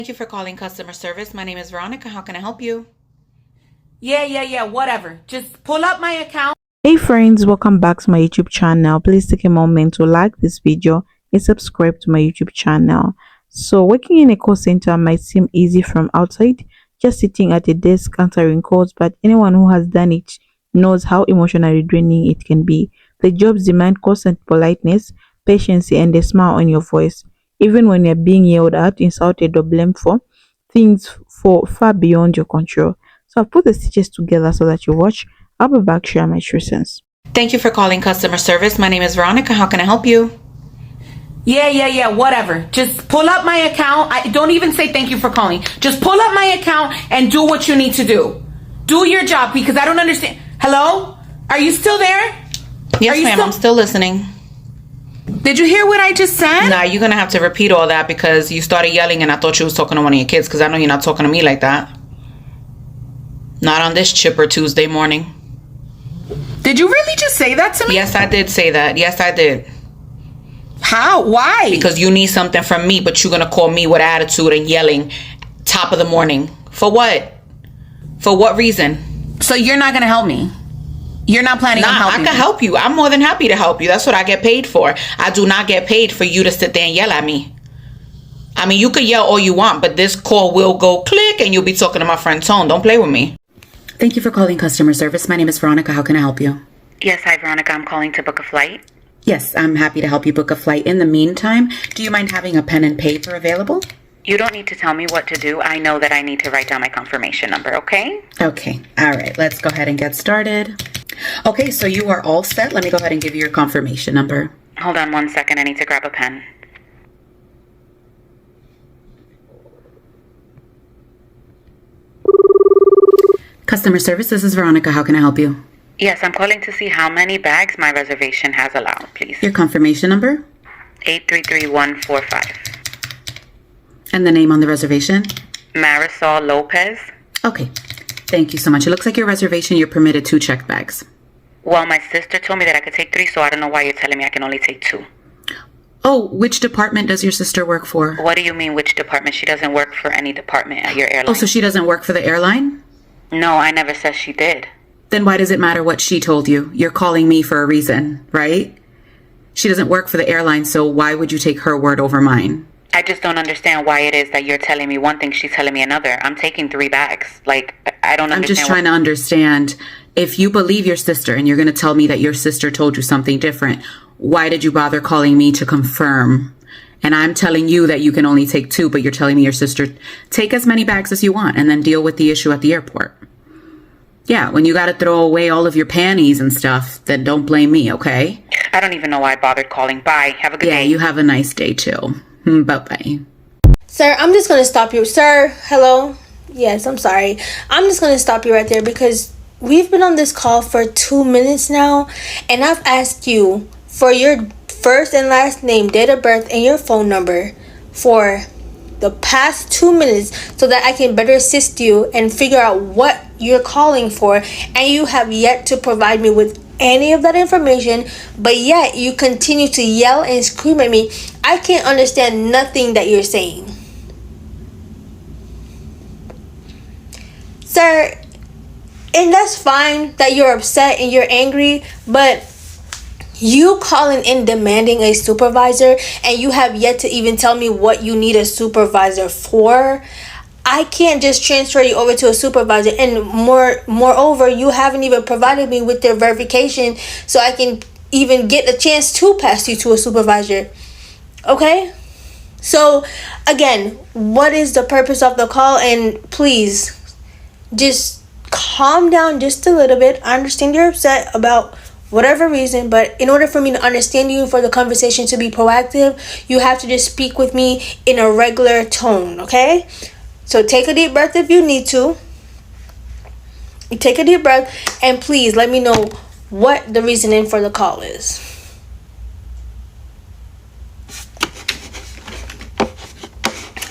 Thank you for calling customer service. My name is Veronica. How can I help you? Yeah, whatever. Just pull up my account. Hey friends, welcome back to my YouTube channel. Please take a moment to like this video and subscribe to my YouTube channel. So working in a call center might seem easy from outside, just sitting at a desk answering calls, but anyone who has done it knows how emotionally draining it can be. The jobs demand constant politeness, patience, and a smile on your voice, even when you're being yelled at, insulted, or blamed for things for far beyond your control. So I've put the stitches together so that you watch. I'll be back share my true sense. Thank you for calling customer service. My name is Veronica. How can I help you? Yeah, whatever. Just pull up my account. I don't even say thank you for calling. Just pull up my account and do what you need to do. Do your job because I don't understand. Hello? Are you still there? Yes, ma'am. I'm still listening. Did you hear what I just said? Nah, you're going to have to repeat all that because you started yelling and I thought you was talking to one of your kids because I know you're not talking to me like that. Not on this chipper Tuesday morning. Did you really just say that to me? Yes, I did say that. Yes, I did. How? Why? Because you need something from me, but you're going to call me with attitude and yelling top of the morning. For what? For what reason? So you're not going to help me? You're not planning on helping me? I can help you. I'm more than happy to help you. That's what I get paid for. I do not get paid for you to sit there and yell at me. I mean, you could yell all you want, but this call will go click and you'll be talking to my friend Tone. Don't play with me. Thank you for calling customer service. My name is Veronica. How can I help you? Yes, hi, Veronica. I'm calling to book a flight. Yes, I'm happy to help you book a flight. In the meantime, do you mind having a pen and paper available? You don't need to tell me what to do. I know that I need to write down my confirmation number, okay? Okay. All right. Let's go ahead and get started. Okay, so you are all set. Let me go ahead and give you your confirmation number. Hold on 1 second. I need to grab a pen. Customer service, this is Veronica. How can I help you? Yes, I'm calling to see how many bags my reservation has allowed, please. Your confirmation number? 833145. And the name on the reservation? Marisol Lopez. Okay. Thank you so much. It looks like your reservation, you're permitted 2 checked bags. Well, my sister told me that I could take 3, so I don't know why you're telling me I can only take 2. Oh, which department does your sister work for? What do you mean, which department? She doesn't work for any department at your airline. Oh, so she doesn't work for the airline? No, I never said she did. Then why does it matter what she told you? You're calling me for a reason, right? She doesn't work for the airline, so why would you take her word over mine? I just don't understand why it is that you're telling me one thing, she's telling me another. I'm taking 3 bags. Like, I don't understand. I'm just trying to understand. If you believe your sister and you're going to tell me that your sister told you something different, why did you bother calling me to confirm? And I'm telling you that you can only take 2, but you're telling me your sister, take as many bags as you want and then deal with the issue at the airport. Yeah, when you got to throw away all of your panties and stuff, then don't blame me, okay? I don't even know why I bothered calling. Bye. Have a good day. Yeah, you have a nice day too. Bye-bye. Sir, I'm just going to stop you. Sir, hello? Yes, I'm sorry. I'm just going to stop you right there because we've been on this call for 2 minutes now, and I've asked you for your first and last name, date of birth, and your phone number for the past 2 minutes so that I can better assist you and figure out what you're calling for, and you have yet to provide me with any of that information, but yet you continue to yell and scream at me. I can't understand nothing that you're saying. Sir, and that's fine that you're upset and you're angry, but you calling in demanding a supervisor and you have yet to even tell me what you need a supervisor for. I can't just transfer you over to a supervisor, and moreover, you haven't even provided me with their verification so I can even get a chance to pass you to a supervisor. Okay? So, again, what is the purpose of the call? And please, just calm down just a little bit. I understand you're upset about whatever reason, but in order for me to understand you, for the conversation to be proactive, you have to just speak with me in a regular tone, okay? So take a deep breath if you need to. Take a deep breath and please let me know what the reasoning for the call is.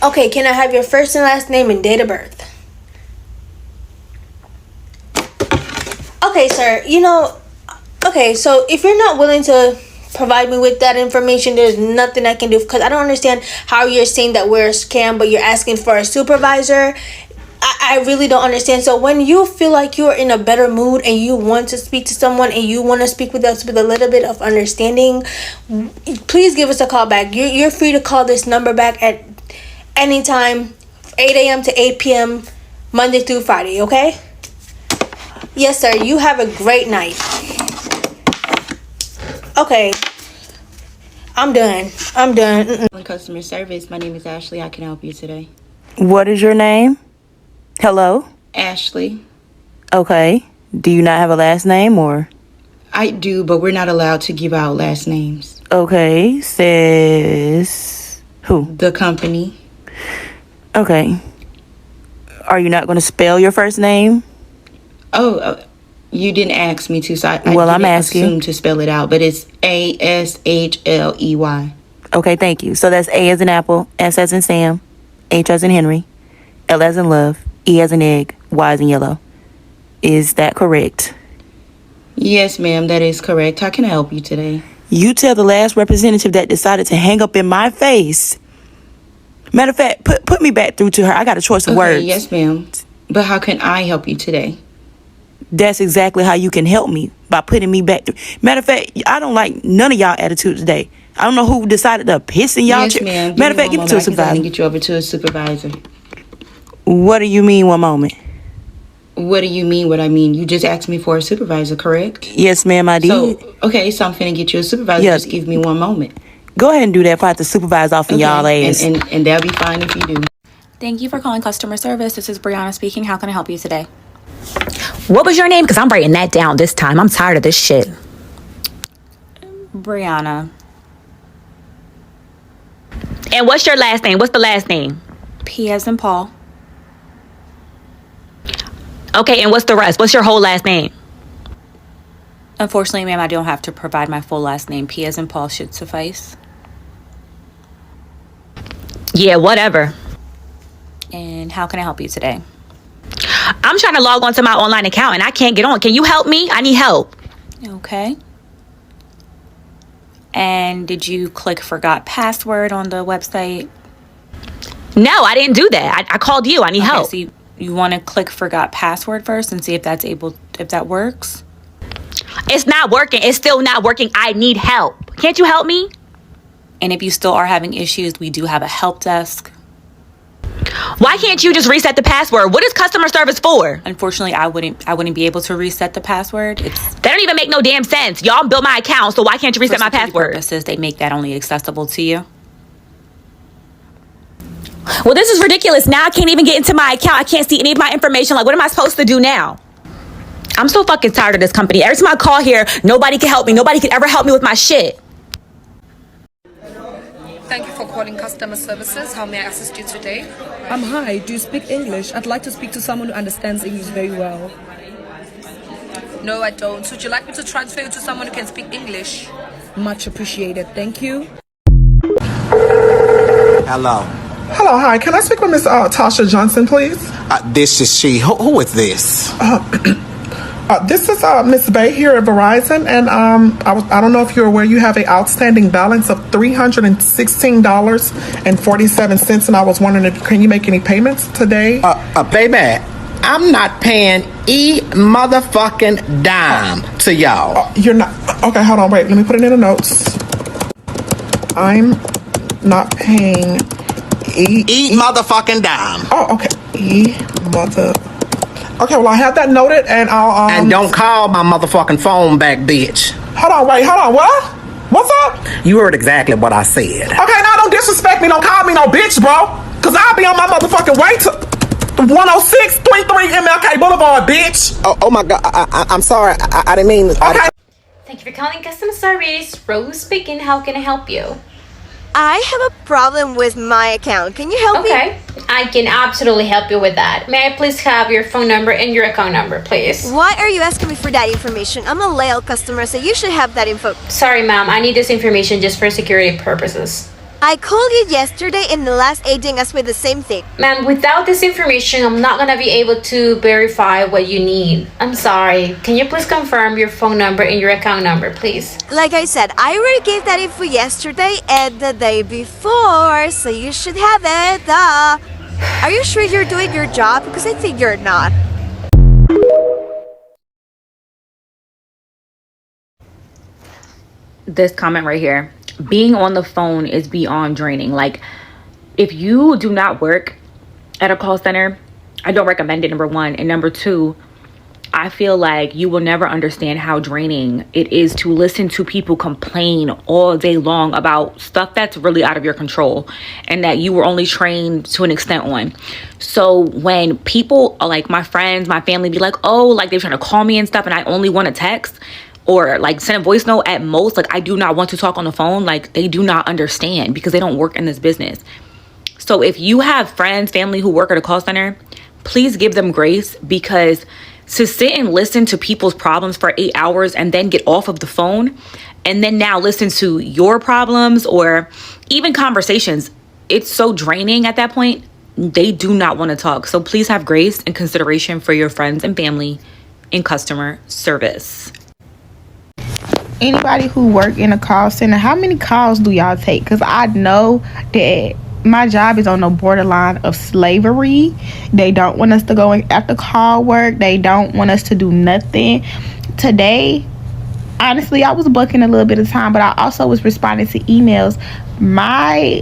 Okay, can I have your first and last name and date of birth? Okay, sir, okay, so if you're not willing to provide me with that information, there's nothing I can do, because I don't understand how you're saying that we're a scam but you're asking for a supervisor. I really don't understand. So when you feel like you're in a better mood and you want to speak to someone and you want to speak with us with a little bit of understanding, please give us a call back. You're free to call this number back at any time, 8 a.m. to 8 p.m. Monday through Friday, okay? Yes, sir. You have a great night. Okay. I'm done. Customer service. My name is Ashley. I can help you today. What is your name? Hello? Ashley. Okay. Do you not have a last name or? I do, but we're not allowed to give out last names. Okay. Says who? The company. Okay. Are you not going to spell your first name? Oh, you didn't ask me to, so I well, didn't I'm asking. assume to spell it out, but it's Ashley. Okay, thank you. So that's A as in apple, S as in Sam, H as in Henry, L as in love, E as in egg, Y as in yellow. Is that correct? Yes, ma'am, that is correct. How can I help you today? You tell the last representative that decided to hang up in my face. Matter of fact, put me back through to her. I got a choice of words. Yes, ma'am. But how can I help you today? That's exactly how you can help me, by putting me back through. Matter of fact, I don't like none of y'all attitude today. I don't know who decided to piss in y'all. Yes, ma'am. Matter of fact, give it to a supervisor. I can get you over to a supervisor. What do you mean, one moment? What do you mean what I mean? You just asked me for a supervisor, correct? Yes, ma'am, I did. So I'm finna get you a supervisor. Yeah. Just give me one moment. Go ahead and do that if I have to supervise off of y'all ass. And that'll be fine if you do. Thank you for calling customer service. This is Brianna speaking. How can I help you today? What was your name? Because I'm writing that down this time. I'm tired of this shit. Brianna. And what's your last name? What's the last name? P as in Paul. Okay, and what's the rest? What's your whole last name? Unfortunately, ma'am, I don't have to provide my full last name. P as in Paul should suffice. Yeah, whatever. And how can I help you today? I'm trying to log on to my online account and I can't get on. Can you help me? I need help. Okay. And did you click forgot password on the website? No, I didn't do that. I called you. I need help. So you want to click forgot password first and see if that works? It's not working. It's still not working. I need help. Can't you help me? And if you still are having issues, we do have a help desk. Why can't you just reset the password? What is customer service for? Unfortunately, I wouldn't be able to reset the password. That don't even make no damn sense. Y'all built my account, so why can't you reset my password? Purposes, they make that only accessible to you. Well, this is ridiculous. Now I can't even get into my account. I can't see any of my information. Like, what am I supposed to do now? I'm so fucking tired of this company. Every time I call here, nobody can help me. Nobody can ever help me with my shit. Thank you for calling customer services. How may I assist you today? Hi, do you speak English? I'd like to speak to someone who understands English very well. No, I don't. Would you like me to transfer you to someone who can speak English? Much appreciated. Thank you. Hello. Hello, hi. Can I speak with Miss Tasha Johnson, please? This is she. Who is this? This is Miss Bay here at Verizon, and I don't know if you're aware you have an outstanding balance of $316.47, and I was wondering if can you make any payments today? Baby, I'm not paying motherfucking dime to y'all. You're not? Okay, hold on, wait. Let me put it in the notes. I'm not paying motherfucking dime. Oh, okay. Okay, well, I have that noted, and I'll, And don't call my motherfucking phone back, bitch. Hold on, what? What's up? You heard exactly what I said. Okay, now don't disrespect me, don't call me no bitch, bro. Cause I'll be on my motherfucking way to 10633 MLK Boulevard, bitch. Oh my God, I'm sorry, I didn't mean... Okay. Thank you for calling customer service. Rose speaking, how can I help you? I have a problem with my account. Can you help me? Okay, I can absolutely help you with that. May I please have your phone number and your account number, please? Why are you asking me for that information? I'm a loyal customer, so you should have that info. Sorry, ma'am. I need this information just for security purposes. I called you yesterday and the last agent asked me the same thing. Ma'am, without this information, I'm not gonna be able to verify what you need. I'm sorry. Can you please confirm your phone number and your account number, please? Like I said, I already gave that info yesterday and the day before, so you should have it. Are you sure you're doing your job? Because I think you're not. This comment right here, being on the phone is beyond draining. Like, if you do not work at a call center, I don't recommend it, number one. And number two, I feel like you will never understand how draining it is to listen to people complain all day long about stuff that's really out of your control and that you were only trained to an extent on. So when people are like, my friends, my family be like, oh, like they're trying to call me and stuff and I only want to text or like send a voice note at most, like I do not want to talk on the phone, like they do not understand because they don't work in this business. So if you have friends, family who work at a call center, please give them grace, because to sit and listen to people's problems for 8 hours and then get off of the phone and then now listen to your problems or even conversations, it's so draining at that point. They do not want to talk. So please have grace and consideration for your friends and family in customer service. Anybody who work in a call center, how many calls do y'all take? Because I know that my job is on the borderline of slavery. They don't want us to go after call work. They don't want us to do nothing. Today, honestly, I was booking a little bit of time, but I also was responding to emails. My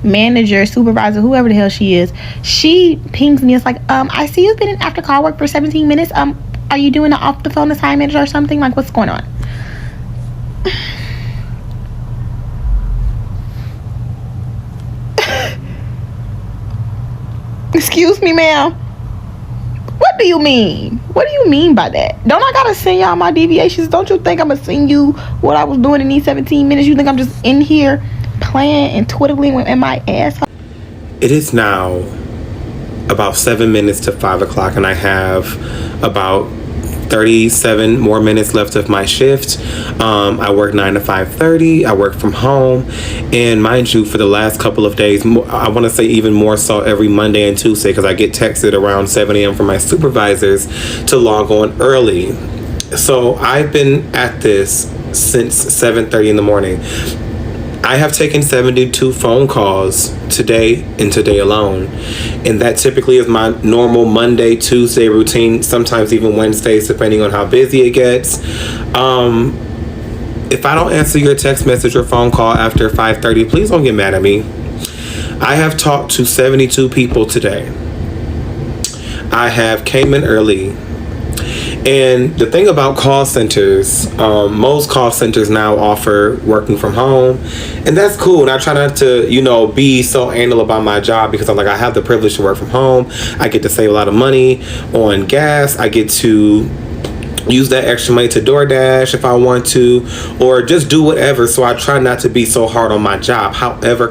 manager, supervisor, whoever the hell she is, she pings me. It's like, I see you've been in after call work for 17 minutes. Are you doing an off the phone assignment or something? Like, what's going on? Excuse me, ma'am. What do you mean? What do you mean by that? Don't I gotta send y'all my deviations? Don't you think I'm gonna send you what I was doing in these 17 minutes? You think I'm just in here playing and twiddling in my asshole? It is now about 7 minutes to 5 o'clock, and I have about 37 more minutes left of my shift. I work 9 to 5:30. I work from home, and mind you, for the last couple of days, I want to say even more so every Monday and Tuesday, because I get texted around 7 a.m. from my supervisors to log on early. So I've been at this since 7:30 in the morning. I have taken 72 phone calls today and today alone, and that typically is my normal Monday, Tuesday routine, sometimes even Wednesdays depending on how busy it gets. If I don't answer your text message or phone call after 5:30, please don't get mad at me. I have talked to 72 people today. I have came in early. And the thing about call centers, most call centers now offer working from home, and that's cool. And I try not to, be so anal about my job, because I'm like, I have the privilege to work from home. I get to save a lot of money on gas. I get to use that extra money to DoorDash if I want to, or just do whatever. So I try not to be so hard on my job. However,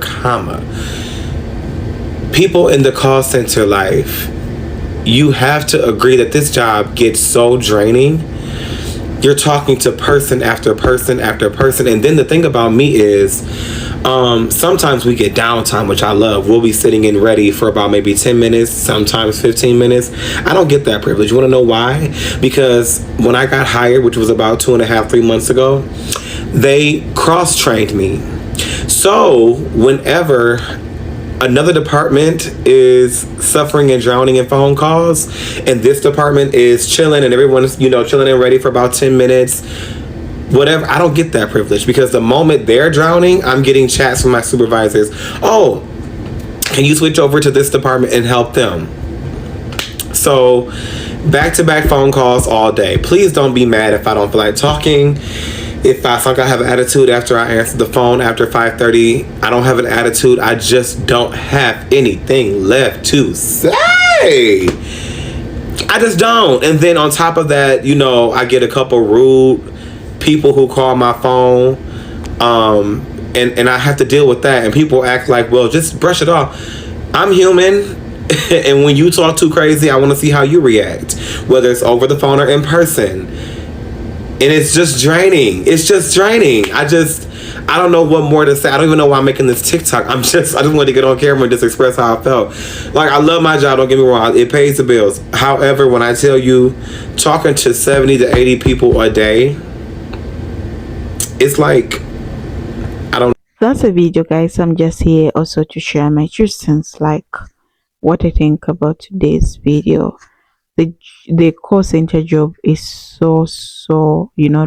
people in the call center life, you have to agree that this job gets so draining. You're talking to person after person after person. And then the thing about me is, sometimes we get downtime, which I love. We'll be sitting in ready for about maybe 10 minutes, sometimes 15 minutes. I don't get that privilege. You want to know why? Because when I got hired, which was about 2.5-3 months ago, they cross-trained me. So whenever another department is suffering and drowning in phone calls, and this department is chilling and everyone's, chilling and ready for about 10 minutes, whatever, I don't get that privilege, because the moment they're drowning, I'm getting chats from my supervisors. Oh, can you switch over to this department and help them? So back-to-back phone calls all day. Please don't be mad if I don't feel like talking. If I feel like I have an attitude after I answer the phone after 5:30, I don't have an attitude. I just don't have anything left to say. I just don't. And then on top of that, I get a couple rude people who call my phone, and I have to deal with that. And people act like, well, just brush it off. I'm human. And when you talk too crazy, I want to see how you react, whether it's over the phone or in person. And it's just draining. It's just draining. I I don't know what more to say. I don't even know why I'm making this TikTok. I just wanted to get on camera and just express how I felt. Like, I love my job, don't get me wrong. It pays the bills. However, when I tell you, talking to 70 to 80 people a day, it's like, I don't. That's a video, guys. I'm just here also to share my two cents, like what I think about today's video. The call center job is so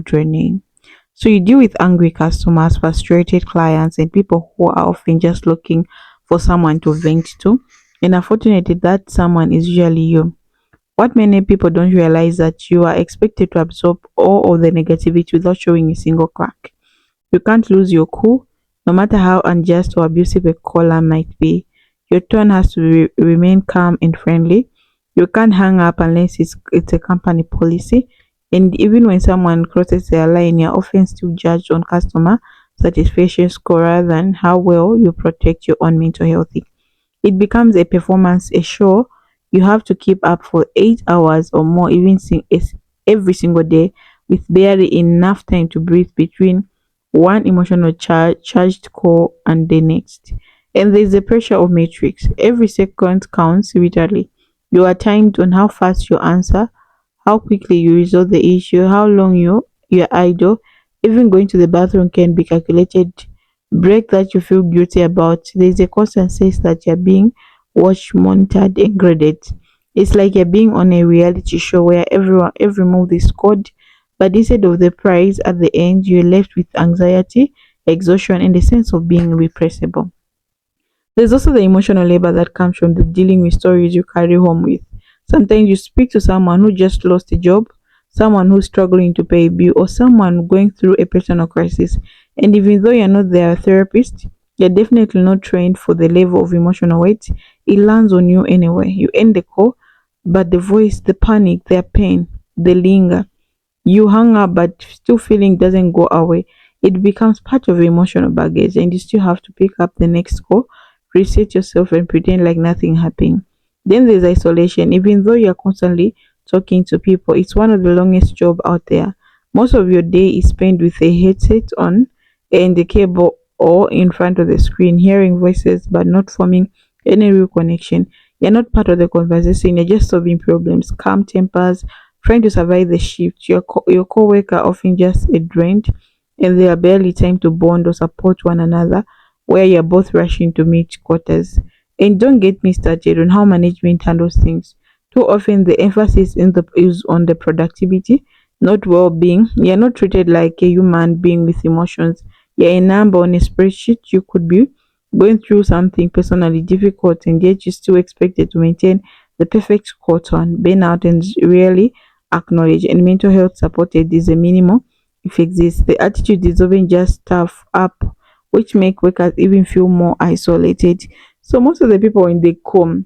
draining. So you deal with angry customers, frustrated clients, and people who are often just looking for someone to vent to. And unfortunately, that someone is usually you. What many people don't realize that you are expected to absorb all of the negativity without showing a single crack. You can't lose your cool, no matter how unjust or abusive a caller might be. Your tone has to remain calm and friendly. You can't hang up unless it's a company policy. And even when someone crosses their line, you're often still judged on customer satisfaction score rather than how well you protect your own mental health. It becomes a performance, a show you have to keep up for 8 hours or more, even every single day, with barely enough time to breathe between one emotional charged call and the next. And there's the pressure of matrix. Every second counts literally. You are timed on how fast you answer, how quickly you resolve the issue, how long you're idle. Even going to the bathroom can be calculated break that you feel guilty about. There's a constant sense that you're being watched, monitored, and graded. It's like you're being on a reality show where every move is scored, but instead of the prize at the end, you're left with anxiety, exhaustion, and a sense of being irrepressible. There's also the emotional labor that comes from the dealing with stories you carry home with. Sometimes you speak to someone who just lost a job, someone who's struggling to pay a bill, or someone going through a personal crisis. And even though you're not their therapist, you're definitely not trained for the level of emotional weight. It lands on you anyway. You end the call, but the voice, the panic, their pain, they linger. You hang up, but still feeling doesn't go away. It becomes part of your emotional baggage, and you still have to pick up the next call, reset yourself, and pretend like nothing happened. Then there's isolation. Even though you're constantly talking to people, it's one of the longest job out there. Most of your day is spent with a headset on and the cable or in front of the screen, hearing voices but not forming any real connection. You're not part of the conversation. You're just solving problems, calm tempers, trying to survive the shift. Your co-worker often just a drained, and there are barely time to bond or support one another, where you're both rushing to meet quarters. And don't get me started on how management handles things. Too often the emphasis is on the productivity, not well-being. You're not treated like a human being with emotions. You're a number on a spreadsheet. You could be going through something personally difficult, and yet you're still expected to maintain the perfect cotton. Burnout and really acknowledge, and mental health supported is a minimum if it exists. The attitude is often just tough up, which make workers even feel more isolated. So most of the people when they come,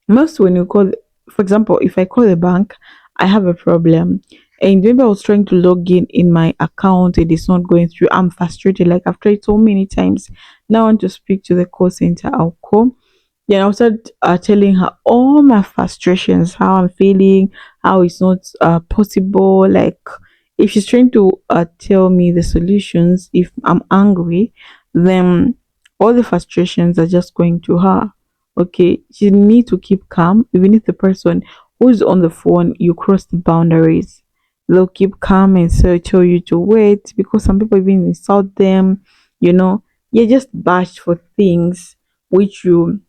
most when you call, for example, if I call the bank, I have a problem, and maybe I was trying to log in my account, it is not going through. I'm frustrated. Like I've tried so many times. Now I want to speak to the call center. I'll call. Then I'll start telling her all my frustrations, how I'm feeling, how it's not possible. Like if she's trying to tell me the solutions, if I'm angry, then all the frustrations are just going to her. Okay, you need to keep calm, even if the person who's on the phone you cross the boundaries. They'll keep calm and so tell you to wait because some people even insult them. You know, you're just bashed for things which you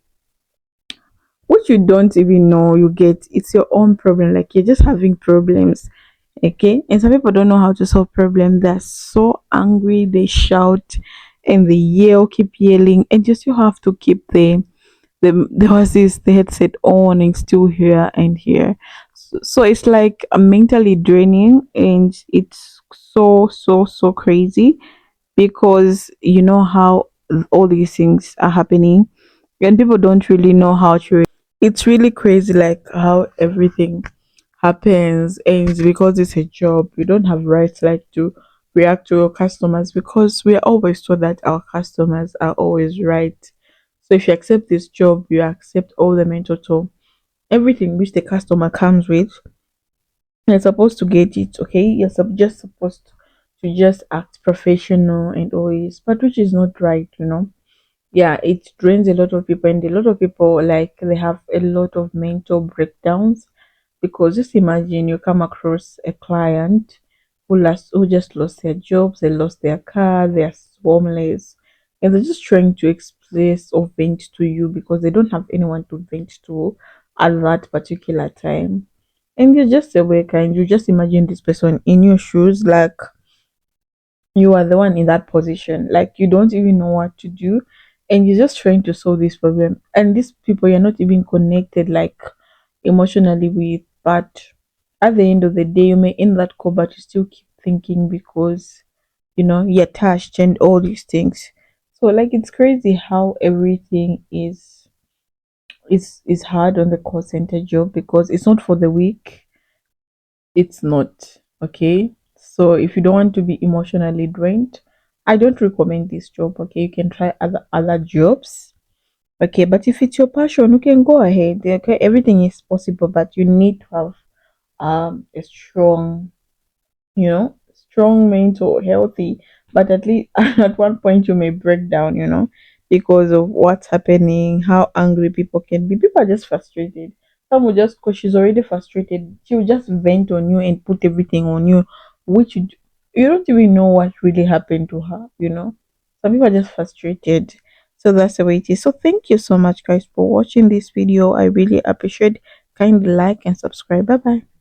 don't even know you get. It's your own problem. Like you're just having problems. Okay, and some people don't know how to solve problems. They're so angry, they shout and they yell, keep yelling, and you still have to keep there was this the headset on and still here and here. So it's like mentally draining, and it's so crazy because you know how all these things are happening and people don't really know how to. It's really crazy, like how everything happens, and because it's a job, you don't have rights like to react to your customers because we are always told that our customers are always right. So if you accept this job, you accept all the mental toll, everything which the customer comes with. You're supposed to get it, okay? Just supposed to just act professional and always, but which is not right, Yeah, it drains a lot of people, and a lot of people, like, they have a lot of mental breakdowns, because just imagine you come across a client who just lost their jobs, they lost their car, they're homeless, and they're just trying to express or vent to you because they don't have anyone to vent to at that particular time. And you're just a worker, and you just imagine this person in your shoes, like you are the one in that position, like you don't even know what to do, and you're just trying to solve this problem, and these people you're not even connected, like, emotionally with, but at the end of the day you may end that call, but you still keep thinking because you're touched and all these things. So, like, it's crazy how everything is hard on the call center job, because it's not for the weak. It's not. Okay, so if you don't want to be emotionally drained, I don't recommend this job. Okay, you can try other jobs. Okay, but if it's your passion, you can go ahead. Okay, everything is possible, but you need to have a strong, strong mental healthy, but at least at one point you may break down, because of what's happening, how angry people can be. People are just frustrated. Some will just, because she's already frustrated, she will just vent on you and put everything on you, which you don't even know what really happened to her. Some people are just frustrated. So that's the way it is. So thank you so much, guys, for watching this video. I really appreciate. Kindly like and subscribe. Bye bye.